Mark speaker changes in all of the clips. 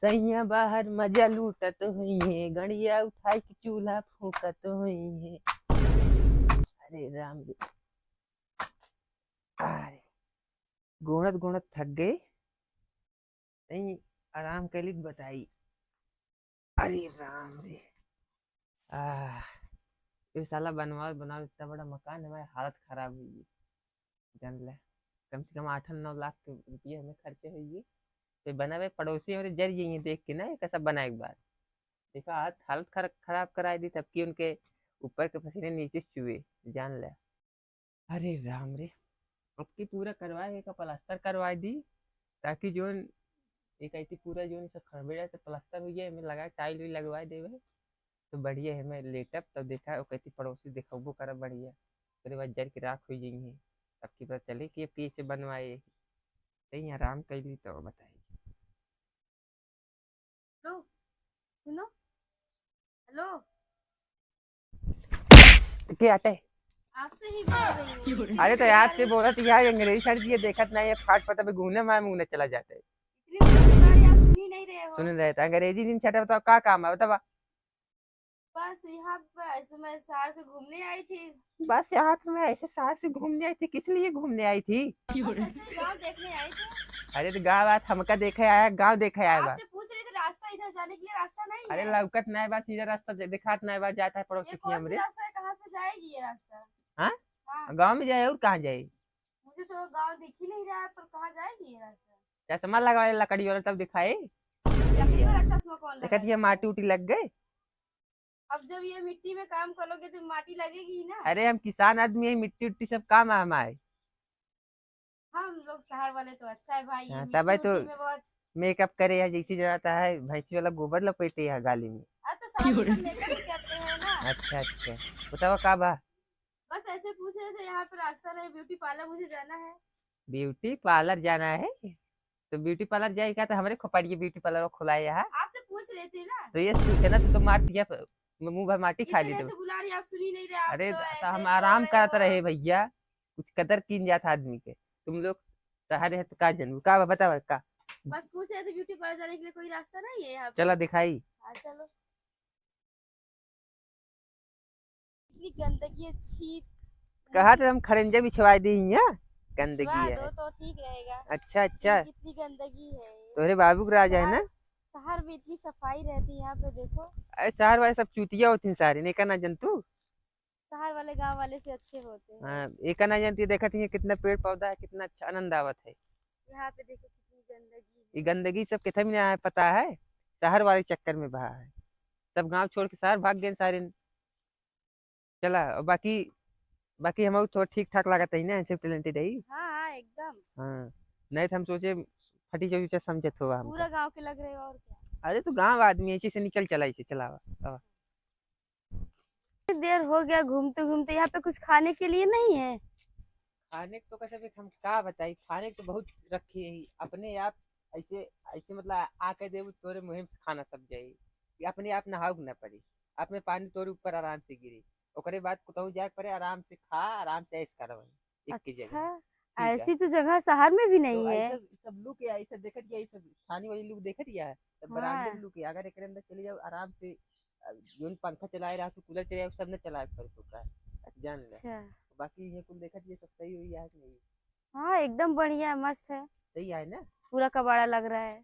Speaker 1: सैया बाहर मजा लूटत हुई है, गड़िया उठाई के चूल्हा फूकत हुई है। अरे राम रे, अरे गोणत गोणत थक गए, नहीं आराम कैली तो बताई। अरे राम रे, आह ये साला बनवा बनाओ इतना बड़ा मकान, हमारी हालत खराब हुई है। जान ले, कम से कम 8-9 लाख के रुपये हमें खर्चे हुई। तो बना हुए पड़ोसी हमारे जर यही देख के ना, ये कैसा बना एक बार देखा, हाथ हालत खराब कराई दी सबकी, उनके ऊपर के पसीने नीचे चुए। जान ले। अरे राम रे, अब की पूरा करवाए, एक प्लास्टर करवा दी, ताकि जो एक ऐसी पूरा जो सब खड़बड़ा से प्लास्टर हुई है, हमें लगा टाइल भी लगवा देवे तो बढ़िया है। मैं लेटअप तब देखा वो कहती पड़ोसी देखो कर बढ़िया, फिर बाद जर की राख हुई है। अब की पता चले कि अब कैसे बनवाए, कहीं आराम कैली तो बताइए।
Speaker 2: हेलो, सुनो। हेलो,
Speaker 1: क्या आटे?
Speaker 2: आपसे ही बोल रही हूँ।
Speaker 1: अरे तो
Speaker 2: इतनी
Speaker 1: याद
Speaker 2: गाड़ी
Speaker 1: से बोला तो यार, अंग्रेजी सर जी ये देखत नहीं है, फाट पता पे घूमने में मुंह चला जाता है।
Speaker 2: इतनी तेज गाड़ी आप सुन ही नहीं रहे
Speaker 1: सुन
Speaker 2: हो।
Speaker 1: रहे थे अंग्रेजी दिन छटा, बताओ क्या काम है बताओ।
Speaker 2: बस यहाँ पे ऐसे मैं शहर से घूमने आई थी।
Speaker 1: बस यहाँ तो मैं ऐसे शहर से घूमने आई थी, किस लिए घूमने आई थी?
Speaker 2: बस ऐसे ही गांव देखने आई थी।
Speaker 1: अरे तो गाँव बात हमका देखे आया, गाँव देखे आया बा।
Speaker 2: आपसे पूछ रही थी रास्ता, इधर जाने के लिए रास्ता नहीं
Speaker 1: अरे
Speaker 2: है।
Speaker 1: लौकत नहीं बा, सीधा रास्ता दिखात नहीं बा, जाता है
Speaker 2: ये
Speaker 1: पड़ोसी की
Speaker 2: कौन सी
Speaker 1: हमरे।
Speaker 2: रास्ता है, कहाँ पे जाएगी ये रास्ता?
Speaker 1: हाँ,
Speaker 2: हाँ,
Speaker 1: गाँव में जाए और कहाँ जाए?
Speaker 2: मुझे तो गांव दिख ही नहीं रहा है, पर कहाँ जाएगी ये रास्ता?
Speaker 1: चश्मा लगा लकड़ी वाला तब दिखाए।
Speaker 2: लकड़ी
Speaker 1: भैया
Speaker 2: वाला चश्मा कौन
Speaker 1: देखा
Speaker 2: लगा
Speaker 1: ये
Speaker 2: देता है?
Speaker 1: माटी उटी लग गए।
Speaker 2: अब जब ये मिट्टी में काम करोगे तो माटी लगेगी ही ना।
Speaker 1: अरे हम किसान आदमी है, मिट्टी उट्टी सब काम आम आए।
Speaker 2: हम लोग शहर वाले तो अच्छा है भाई, ये
Speaker 1: हाँ तब
Speaker 2: मिट्टी
Speaker 1: है तो
Speaker 2: उट्टी में बहुत।
Speaker 1: मेकअप करे या जैसी जाता है, भैंसी वाला गोबर लपेटे है गाली में।
Speaker 2: अब तो शहर में सब मेकअप ही करते हैं ना।
Speaker 1: अच्छा अच्छा, बताओ का बा।
Speaker 2: बस ऐसे पूछ रहे थे, यहाँ पे रास्ता नहीं, ब्यूटी पार्लर मुझे जाना है।
Speaker 1: ब्यूटी पार्लर जाना है? तो ब्यूटी पार्लर जाएगा तो हमारे खोपड़िए ब्यूटी पार्लर खुलाए यहाँ।
Speaker 2: आपसे पूछ रहे थे ना।
Speaker 1: तो ये पूछे ना तो मार दिया, मुंह भर माटी खा ली
Speaker 2: इधर
Speaker 1: तो।
Speaker 2: ऐसे बुला रही, आप सुन ही नहीं रहे, आप
Speaker 1: अरे
Speaker 2: तो
Speaker 1: तो
Speaker 2: ऐसे
Speaker 1: हम
Speaker 2: सो
Speaker 1: आराम
Speaker 2: रहे
Speaker 1: करते
Speaker 2: हो।
Speaker 1: रहे भैया, कुछ कदर की जाता आदमी के। तुम लोग सहारे है तो का जनू का बता का।
Speaker 2: बस पूछ रहे थे ब्यूटी पार्लर जाने के लिए कोई रास्ता नहीं है यहाँ पे।
Speaker 1: चला दिखाई।
Speaker 2: हाँ चलो। इतनी गंदगी है, छी।
Speaker 1: कहा
Speaker 2: मुझे
Speaker 1: तो हम खड़ंजे बिछवा दी यहाँ,
Speaker 2: भिजवा
Speaker 1: गंदगी
Speaker 2: दो
Speaker 1: है।
Speaker 2: तो ठीक रहेगा।
Speaker 1: अच्छा
Speaker 2: छी,
Speaker 1: अच्छा,
Speaker 2: कितनी गंदगी है।
Speaker 1: तोहरे बाबू का राजा है
Speaker 2: शहर
Speaker 1: ना।
Speaker 2: शहर में इतनी सफाई रहती है, यहाँ पे देखो।
Speaker 1: अरे शहर वाले सब चूतिया होती हैं सारी, नहीं करना जंतु।
Speaker 2: शहर वाले गांव वाले से अच्छे होते हैं।
Speaker 1: हाँ एक करना जनती, देखा थी कितना पेड़ पौधा है, कितना अच्छा आनंद आवत है।
Speaker 2: यहाँ पे देखो कितनी गंदगी
Speaker 1: ये
Speaker 2: है।
Speaker 1: गंदगी सब कितना में आया पता है? शहर वाले चक्कर में बहा है, सब गांव छोड़ के शहर भाग गए सारे। चला और बाकी, बाकी हम थोड़ा ठीक ठाक लागत है ना, सब टैलेंटेड है।
Speaker 2: हाँ हाँ एकदम।
Speaker 1: हाँ, नहीं तो हम सोचे फटी चौचा समझत हुआ हमका।
Speaker 2: पूरा गांव के लग रहे हो और क्या।
Speaker 1: अरे तो गांव आदमी ऐसे से निकल चला, इसे चलावा आवा।
Speaker 2: कितनी देर हो गया घूमते घूमते, यहाँ पे कुछ खाने के लिए नहीं है?
Speaker 1: खाने को तो कैसे भी हम का बताई, खाने को तो बहुत रखी है अपने आप। ऐसे ऐसे मतलब आके दे तोरे मुहिम से खाना सब जाई, कि अपने आप नहाओ ना पड़ी, अपने पानी तोरे ऊपर आराम से गिरी, ओकरे बाद कुतहु जाके पड़े आराम से खा, आराम से ऐश कर एक की जगह।
Speaker 2: अच्छा,
Speaker 1: ठीक है।
Speaker 2: ऐसी तो जगह शहर में भी
Speaker 1: तो
Speaker 2: नहीं है।
Speaker 1: ऐसा सब लुक है, ऐसा देखत गया, ऐसा छानी वाली लुक देखत गया है। तब बरामदे में
Speaker 2: हाँ।
Speaker 1: लुक है, अगर एक अंदर चले जाओ आराम से, जोन पंखा चलाए रहा तो कूलर चलाए सब ने चलाए पर तो का जान ले।
Speaker 2: अच्छा।
Speaker 1: बाकी ये कुल देखत ये सब सही हुई है कि नहीं?
Speaker 2: हाँ एकदम बढ़िया मस्त है।
Speaker 1: सही है ना?
Speaker 2: पूरा कबाड़ा लग रहा है।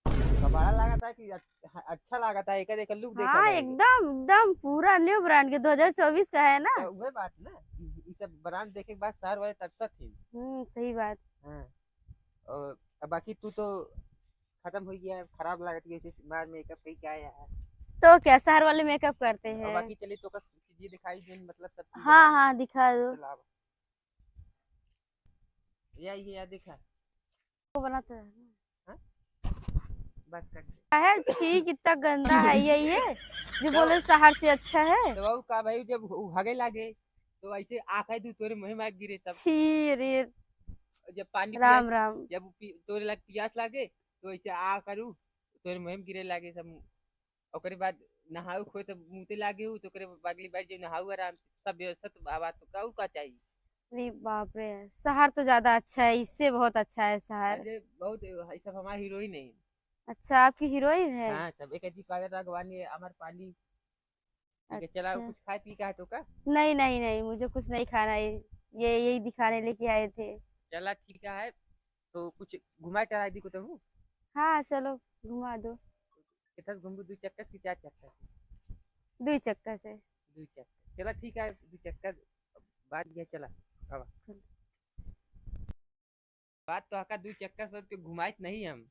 Speaker 1: कबाड़ा लगा था कि अच्छा लगा था, एक एक लुक देखा
Speaker 2: हाँ
Speaker 1: रहेगा।
Speaker 2: एकदम एकदम पूरा न्यू ब्रांड के 2024 का है ना।
Speaker 1: तो वह बात ना, ये सब ब्रांड देखे के बाद शहर वाले तरसत थी।
Speaker 2: सही बात।
Speaker 1: हाँ, और अब बाकी तू तो खत्म हो गया, खराब लागत है इसी बार मेकअप कहीं क्या आया है।
Speaker 2: तो क्या शहर वाले मेकअप करते
Speaker 1: और
Speaker 2: हैं?
Speaker 1: बाकी चलिए तो का चीजें दिखाई दें, मतलब सब चीज है।
Speaker 2: हाँ हाँ दिखा दो।
Speaker 1: चला अब ये याद दिखा।
Speaker 2: वो बनाते हैं।
Speaker 1: हाँ, बस कर दे।
Speaker 2: है छी, कितना गंदा है ये जो
Speaker 1: तो
Speaker 2: बोले शहर से अच्छा है।
Speaker 1: तो वो का भाई जब हगे लागे तो ऐसे आंखें तू तोरे मुंह में गिरे सब।
Speaker 2: छी रे।
Speaker 1: जब पानी पिया,
Speaker 2: राम राम।
Speaker 1: जब तोरे लग प्यास लागे तो ऐसे आ करू तोरे मुंह में गिरे लागे सब। ओकरे बाद नहाऊ खोए तो मुँहते लागे हूँ, तो ओकरे बगली बैठ जाओ नहाऊ आराम से, सब व्यवस्था तो बाबा तो कहू का चाहिए।
Speaker 2: अरे बाप रे, शहर तो ज्यादा अच्छा है, इससे बहुत अच्छा है शहर।
Speaker 1: अरे बहुत ये सब हमारा हीरोइन है।
Speaker 2: अच्छा, आपकी हीरोइन है?
Speaker 1: हाँ सब एक ऐसी काजल राघवानी अमरपाली। ठीक है चला
Speaker 2: अच्छा।
Speaker 1: कुछ खाए पी का है तो का।
Speaker 2: नहीं नहीं नहीं, मुझे कुछ नहीं खाना है। ये यही दिखाने लेके आए थे।
Speaker 1: चला ठीक है तो कुछ घुमा टहरा दी को तो हूँ।
Speaker 2: हाँ चलो, घुमा दो।
Speaker 1: किधर घूमू दू चक्कर की चार चक्कर से।
Speaker 2: 2 चक्कर से।
Speaker 1: दू चक्कर चला ठीक है दू चक्कर। बात यह चला अब
Speaker 2: चलो।
Speaker 1: बात तो आका दू चक्कर सब के घुमाइत नहीं हम।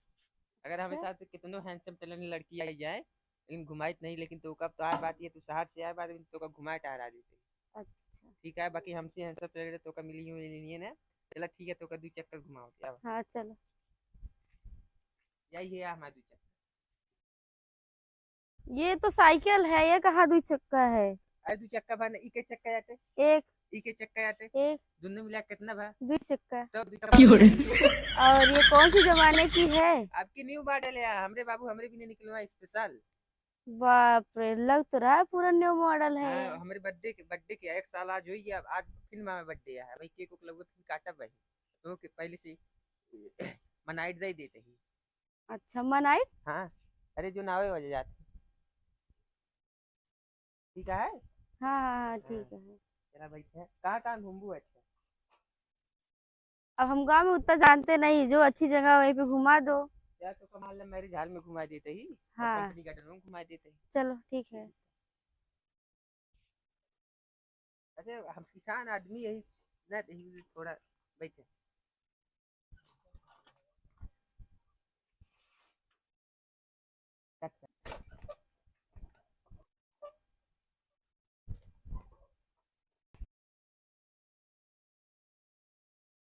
Speaker 1: अगर हमें
Speaker 2: अच्छा।
Speaker 1: साथ कितनों हैंडसम टैलेंट लड़की आई जाए लेकिन घुमाइत नहीं लेकिन तो कब तो आए बात ये तू शहर से आए बात तो का घुमाए टहरा देते।
Speaker 2: अच्छा।
Speaker 1: ठीक है बाकी हमसे हैंडसम टैलेंट तो का मिली हुई नहीं है ना। चला ठीक है तो का दू चक्कर घुमाओ क्या
Speaker 2: हाँ चलो।
Speaker 1: यही है हमारा दू चक्कर।
Speaker 2: ये तो साइकिल है, ये कहाँ 2 चक्का है?
Speaker 1: अरे दू चक्का भाई इके चक्का आते।
Speaker 2: एक।
Speaker 1: इके चक्का आते।
Speaker 2: एक।
Speaker 1: दोनों मिला के कितना भा
Speaker 2: 2 चक्का।
Speaker 1: तो दू चक्का
Speaker 2: और ये कौन सी जमाने की है?
Speaker 1: आपकी न्यू मॉडल है हमरे बाबू हमरे भी नहीं निकलवा स्पेशल।
Speaker 2: बाप रे, लग तो रहा है पूरा न्यू मॉडल है ये।
Speaker 1: हाँ हमारे बर्थडे के एक साल आज हुई है अब आज फिर मामा बर्थडे है भाई केक उक लगभग फिर काटा भाई तो पहले से मनाइट दे देते ही।
Speaker 2: अच्छा, मनाई।
Speaker 1: हाँ अरे जो नावे वजह जाते ठीक है।
Speaker 2: हाँ हाँ हाँ,
Speaker 1: हाँ
Speaker 2: ठीक है।
Speaker 1: चला भाई है कहाँ कहाँ घूमू अच्छा।
Speaker 2: अब हम गाँव में उतना जानते नहीं, जो अच्छी जगह है वहीं पे घुमा दो।
Speaker 1: या तो कमाल मैरिज हाल में घुमा देते ही और
Speaker 2: हाँ
Speaker 1: कंपनी गार्डन में घुमा देते ही।
Speaker 2: चलो, ठीक है।
Speaker 1: अच्छा हम किसान आदमी यही ना थोड़ा बैठे